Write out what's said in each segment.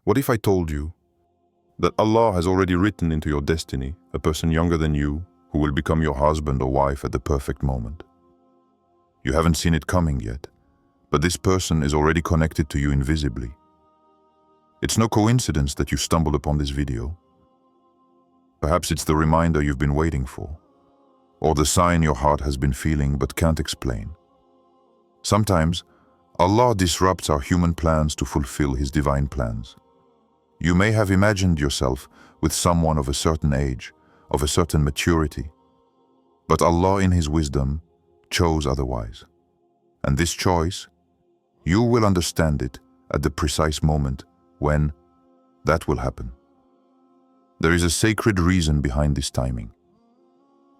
What if I told you that Allah has already written into your destiny a person younger than you who will become your husband or wife at the perfect moment? You haven't seen it coming yet, but this person is already connected to you invisibly. It's no coincidence that you stumbled upon this video. Perhaps it's the reminder you've been waiting for, or the sign your heart has been feeling but can't explain. Sometimes, Allah disrupts our human plans to fulfill His divine plans. You may have imagined yourself with someone of a certain age, of a certain maturity, but Allah in His wisdom chose otherwise. And this choice, you will understand it at the precise moment when that will happen. There is a sacred reason behind this timing.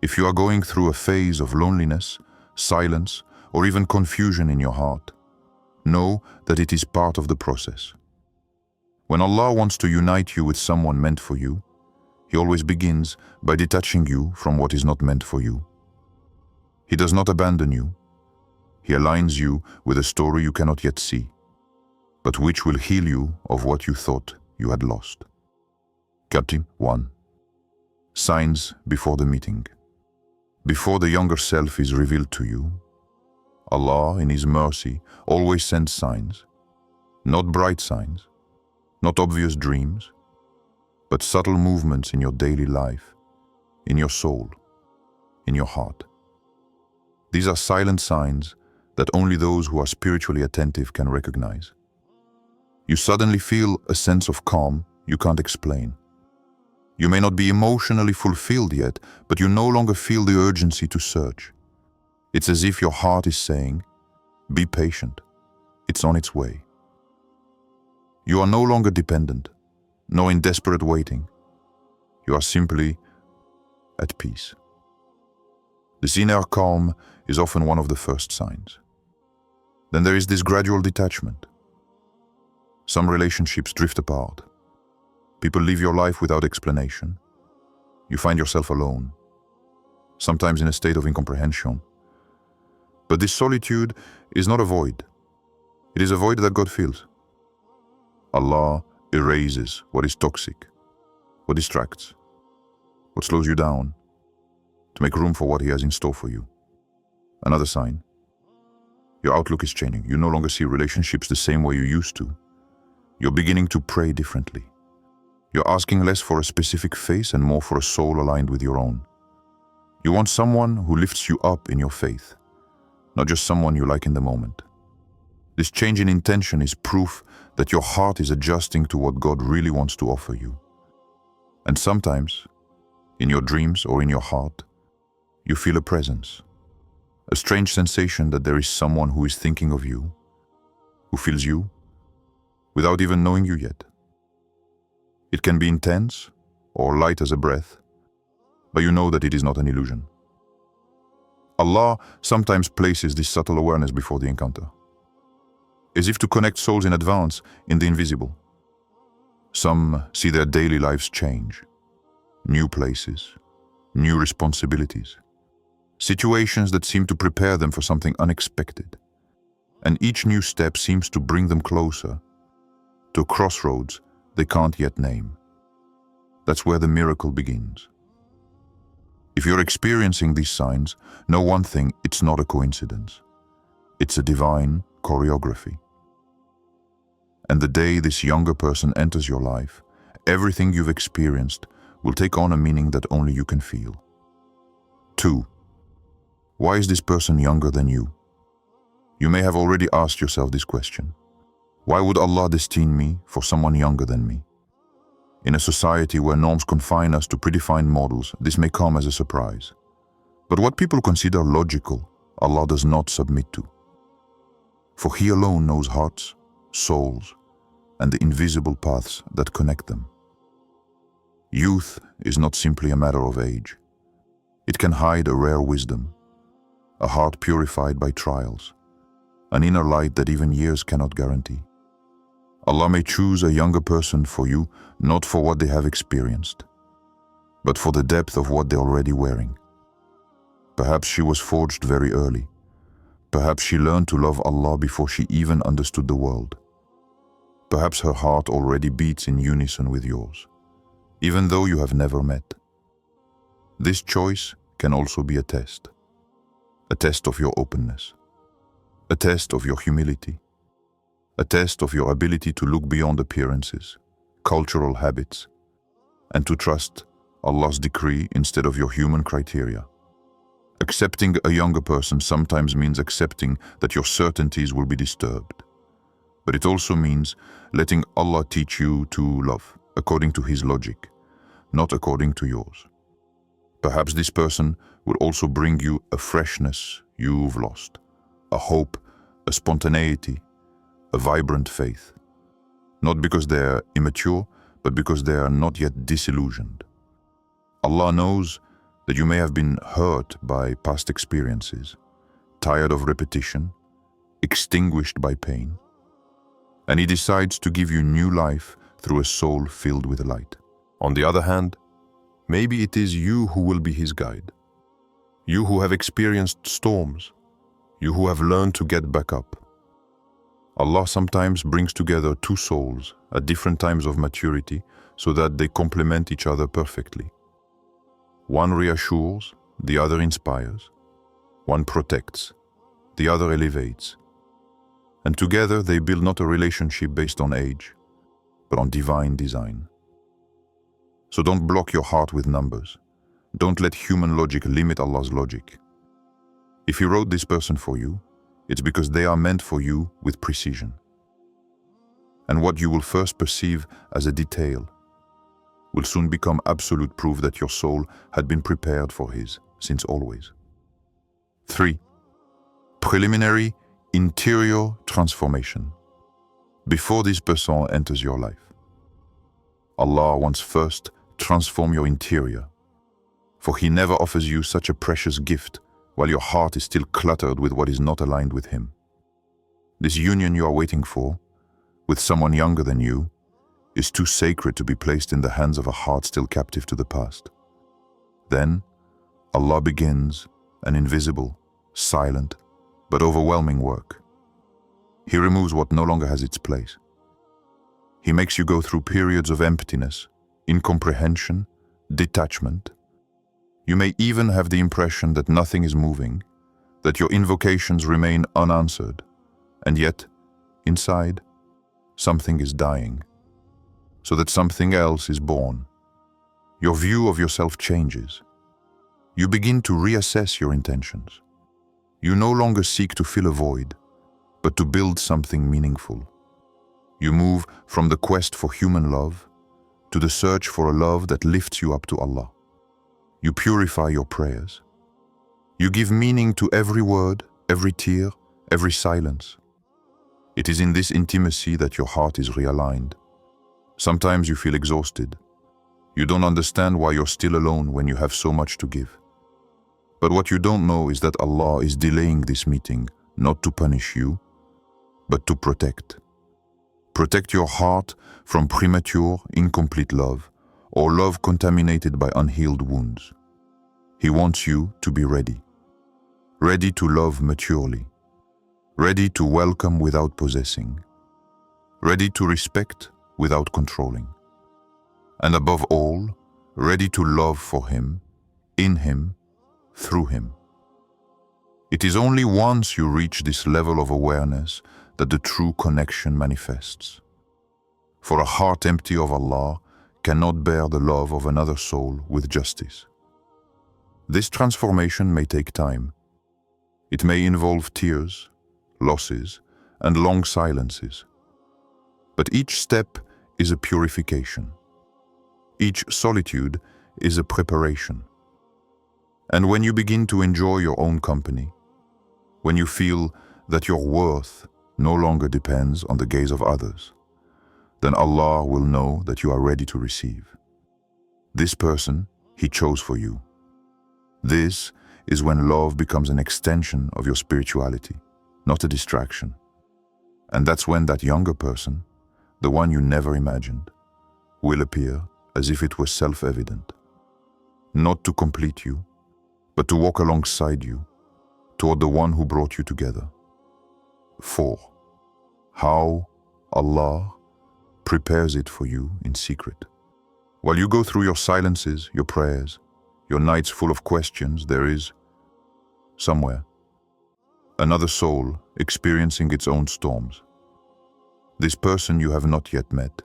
If you are going through a phase of loneliness, silence, or even confusion in your heart, know that it is part of the process. When Allah wants to unite you with someone meant for you, He always begins by detaching you from what is not meant for you. He does not abandon you. He aligns you with a story you cannot yet see, but which will heal you of what you thought you had lost. Chapter 1. Signs before the meeting. Before the younger self is revealed to you, Allah, in His mercy, always sends signs. Not bright signs, not obvious dreams, but subtle movements in your daily life, in your soul, in your heart. These are silent signs that only those who are spiritually attentive can recognize. You suddenly feel a sense of calm you can't explain. You may not be emotionally fulfilled yet, but you no longer feel the urgency to search. It's as if your heart is saying, "Be patient, it's on its way." You are no longer dependent, nor in desperate waiting. You are simply at peace. This inner calm is often one of the first signs. Then there is this gradual detachment. Some relationships drift apart. People leave your life without explanation. You find yourself alone, sometimes in a state of incomprehension. But this solitude is not a void. It is a void that God fills. Allah erases what is toxic, what distracts, what slows you down, to make room for what He has in store for you. Another sign. Your outlook is changing. You no longer see relationships the same way you used to. You're beginning to pray differently. You're asking less for a specific face and more for a soul aligned with your own. You want someone who lifts you up in your faith, not just someone you like in the moment. This change in intention is proof that your heart is adjusting to what God really wants to offer you. And sometimes, in your dreams or in your heart, you feel a presence, a strange sensation that there is someone who is thinking of you, who feels you, without even knowing you yet. It can be intense or light as a breath, but you know that it is not an illusion. Allah sometimes places this subtle awareness before the encounter, as if to connect souls in advance in the invisible. Some see their daily lives change, new places, new responsibilities, situations that seem to prepare them for something unexpected. And each new step seems to bring them closer to a crossroads they can't yet name. That's where the miracle begins. If you're experiencing these signs, know one thing: it's not a coincidence. It's a divine choreography. And the day this younger person enters your life, everything you've experienced will take on a meaning that only you can feel. 2. Why is this person younger than you? You may have already asked yourself this question. Why would Allah destine me for someone younger than me? In a society where norms confine us to predefined models, this may come as a surprise. But what people consider logical, Allah does not submit to. For He alone knows hearts, souls, and the invisible paths that connect them. Youth is not simply a matter of age. It can hide a rare wisdom, a heart purified by trials, an inner light that even years cannot guarantee. Allah may choose a younger person for you, not for what they have experienced, but for the depth of what they're already wearing. Perhaps she was forged very early. Perhaps she learned to love Allah before she even understood the world. Perhaps her heart already beats in unison with yours, even though you have never met. This choice can also be a test of your openness, a test of your humility, a test of your ability to look beyond appearances, cultural habits, and to trust Allah's decree instead of your human criteria. Accepting a younger person sometimes means accepting that your certainties will be disturbed. But it also means letting Allah teach you to love according to His logic, not according to yours. Perhaps this person will also bring you a freshness you've lost, a hope, a spontaneity, a vibrant faith. Not because they are immature, but because they are not yet disillusioned. Allah knows that you may have been hurt by past experiences, tired of repetition, extinguished by pain, and He decides to give you new life through a soul filled with light. On the other hand, maybe it is you who will be His guide. You who have experienced storms, you who have learned to get back up. Allah sometimes brings together two souls at different times of maturity so that they complement each other perfectly. One reassures, the other inspires. One protects, the other elevates. And together they build not a relationship based on age, but on divine design. So don't block your heart with numbers. Don't let human logic limit Allah's logic. If He wrote this person for you, it's because they are meant for you with precision. And what you will first perceive as a detail will soon become absolute proof that your soul had been prepared for His since always. 3. Preliminary interior transformation. Before this person enters your life, Allah wants first transform your interior, for He never offers you such a precious gift while your heart is still cluttered with what is not aligned with Him. This union you are waiting for, with someone younger than you, is too sacred to be placed in the hands of a heart still captive to the past. Then, Allah begins an invisible, silent, but overwhelming work. He removes what no longer has its place. He makes you go through periods of emptiness, incomprehension, detachment. You may even have the impression that nothing is moving, that your invocations remain unanswered, and yet, inside, something is dying, so that something else is born. Your view of yourself changes. You begin to reassess your intentions. You no longer seek to fill a void, but to build something meaningful. You move from the quest for human love to the search for a love that lifts you up to Allah. You purify your prayers. You give meaning to every word, every tear, every silence. It is in this intimacy that your heart is realigned. Sometimes you feel exhausted. You don't understand why you're still alone when you have so much to give. But what you don't know is that Allah is delaying this meeting, not to punish you, but to protect. Protect your heart from premature, incomplete love, or love contaminated by unhealed wounds. He wants you to be ready. Ready to love maturely. Ready to welcome without possessing. Ready to respect without controlling. And above all, ready to love for Him, in Him, through Him. It is only once you reach this level of awareness that the true connection manifests. For a heart empty of Allah cannot bear the love of another soul with justice. This transformation may take time. It may involve tears, losses, and long silences. But each step is a purification. Each solitude is a preparation. And when you begin to enjoy your own company, when you feel that your worth no longer depends on the gaze of others, then Allah will know that you are ready to receive. This person He chose for you. This is when love becomes an extension of your spirituality, not a distraction. And that's when that younger person, the one you never imagined, will appear as if it was self-evident. Not to complete you, but to walk alongside you, toward the one who brought you together. 4. How Allah prepares it for you in secret. While you go through your silences, your prayers, your nights full of questions, there is, somewhere, another soul experiencing its own storms. This person you have not yet met,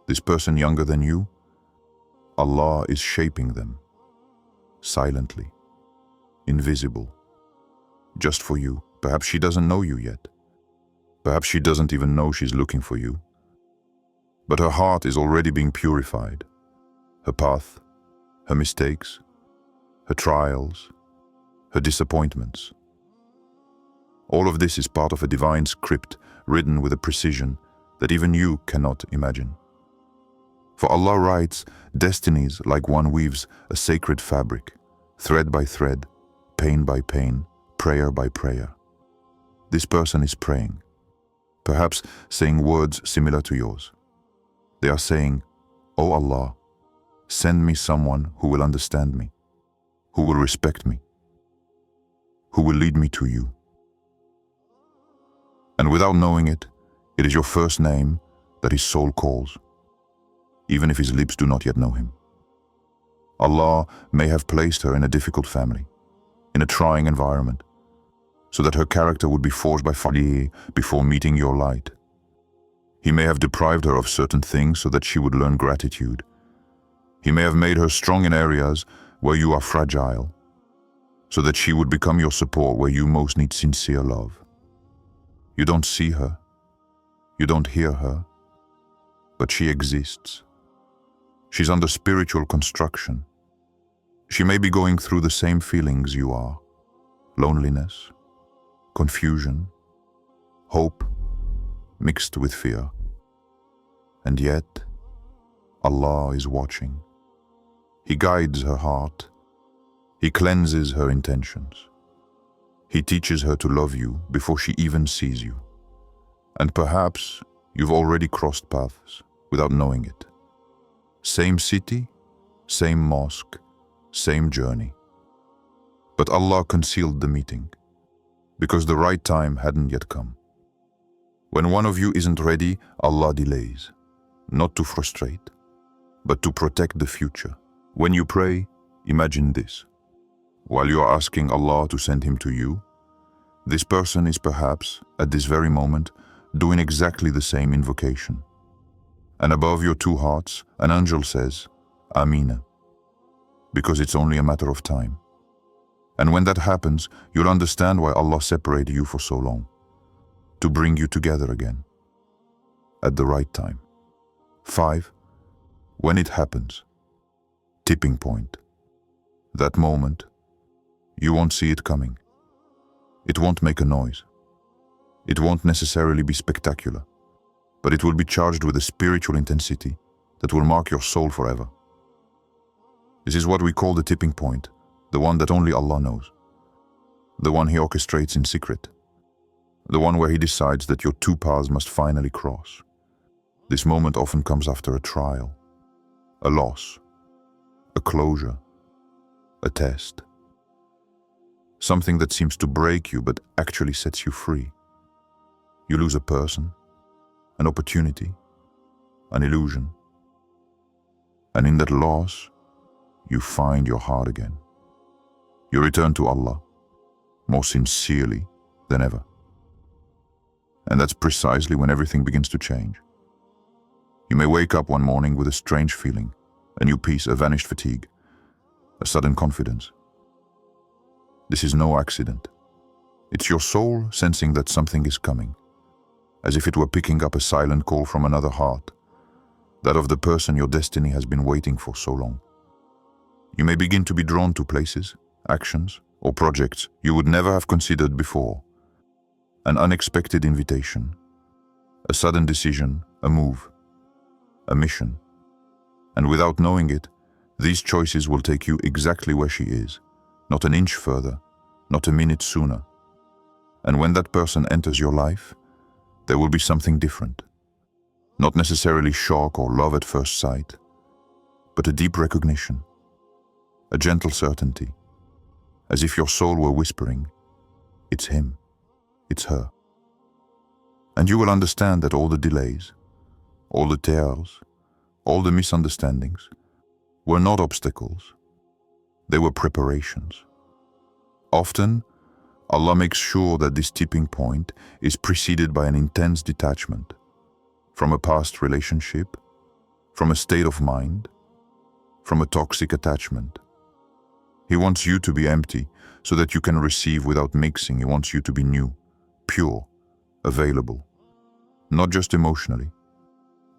this person younger than you, Allah is shaping them, silently, invisible, just for you. Perhaps she doesn't know you yet. Perhaps she doesn't even know she's looking for you. But her heart is already being purified. Her path, her mistakes, her trials, her disappointments. All of this is part of a divine script written with a precision that even you cannot imagine. For Allah writes destinies like one weaves a sacred fabric, thread by thread, pain by pain, prayer by prayer. This person is praying, perhaps saying words similar to yours. They are saying, "O Allah, send me someone who will understand me, who will respect me, who will lead me to you." And without knowing it, it is your first name that his soul calls, even if his lips do not yet know him. Allah may have placed her in a difficult family, in a trying environment, so that her character would be forged by fire before meeting your light. He may have deprived her of certain things so that she would learn gratitude. He may have made her strong in areas where you are fragile, so that she would become your support where you most need sincere love. You don't see her, you don't hear her, but she exists. She's under spiritual construction. She may be going through the same feelings you are: loneliness, confusion, hope, mixed with fear. And yet, Allah is watching. He guides her heart. He cleanses her intentions. He teaches her to love you before she even sees you. And perhaps you've already crossed paths without knowing it. Same city, same mosque, same journey. But Allah concealed the meeting, because the right time hadn't yet come. When one of you isn't ready, Allah delays, not to frustrate, but to protect the future. When you pray, imagine this. While you are asking Allah to send him to you, this person is perhaps, at this very moment, doing exactly the same invocation. And above your two hearts, an angel says, Amina, because it's only a matter of time. And when that happens, you'll understand why Allah separated you for so long, to bring you together again, at the right time. 5. When it happens, tipping point. That moment, you won't see it coming. It won't make a noise. It won't necessarily be spectacular, but it will be charged with a spiritual intensity that will mark your soul forever. This is what we call the tipping point, the one that only Allah knows, the one He orchestrates in secret, the one where He decides that your two paths must finally cross. This moment often comes after a trial, a loss, a closure, a test. Something that seems to break you but actually sets you free. You lose a person, an opportunity, an illusion. And in that loss, you find your heart again. You return to Allah, more sincerely than ever. And that's precisely when everything begins to change. You may wake up one morning with a strange feeling, a new peace, a vanished fatigue, a sudden confidence. This is no accident. It's your soul sensing that something is coming, as if it were picking up a silent call from another heart, that of the person your destiny has been waiting for so long. You may begin to be drawn to places, actions, or projects you would never have considered before. An unexpected invitation, a sudden decision, a move, a mission. And without knowing it, these choices will take you exactly where she is, not an inch further, not a minute sooner. And when that person enters your life, there will be something different. Not necessarily shock or love at first sight, but a deep recognition, a gentle certainty, as if your soul were whispering, it's him, it's her. And you will understand that all the delays, all the tears, all the misunderstandings were not obstacles. They were preparations. Often, Allah makes sure that this tipping point is preceded by an intense detachment from a past relationship, from a state of mind, from a toxic attachment. He wants you to be empty so that you can receive without mixing. He wants you to be new, pure, available, not just emotionally,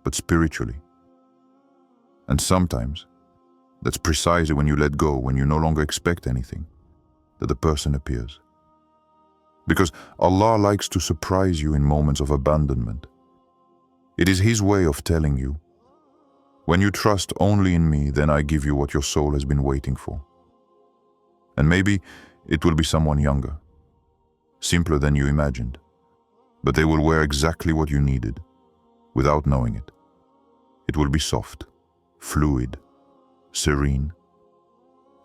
but spiritually. And sometimes, that's precisely when you let go, when you no longer expect anything, that the person appears. Because Allah likes to surprise you in moments of abandonment. It is His way of telling you, when you trust only in me, then I give you what your soul has been waiting for. And maybe it will be someone younger, simpler than you imagined, but they will wear exactly what you needed, without knowing it. It will be soft, fluid, serene,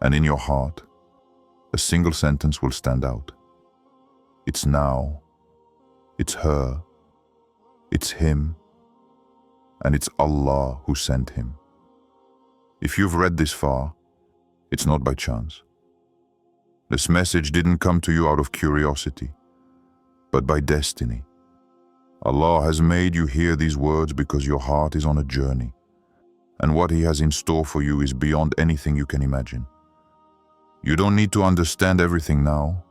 and in your heart, a single sentence will stand out. It's now, it's her, it's him, and it's Allah who sent him. If you've read this far, it's not by chance. This message didn't come to you out of curiosity, but by destiny. Allah has made you hear these words because your heart is on a journey, and what He has in store for you is beyond anything you can imagine. You don't need to understand everything now.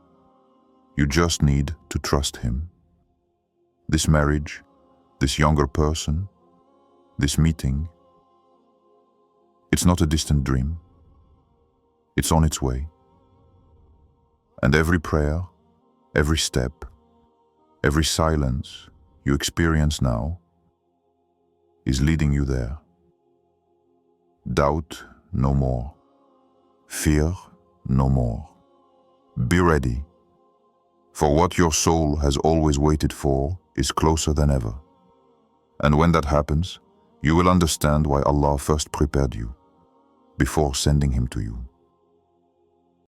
You just need to trust Him. This marriage, this younger person, this meeting, it's not a distant dream. It's on its way. And every prayer, every step, every silence you experience now is leading you there. Doubt no more. Fear no more. Be ready, for what your soul has always waited for is closer than ever. And when that happens, you will understand why Allah first prepared you before sending Him to you.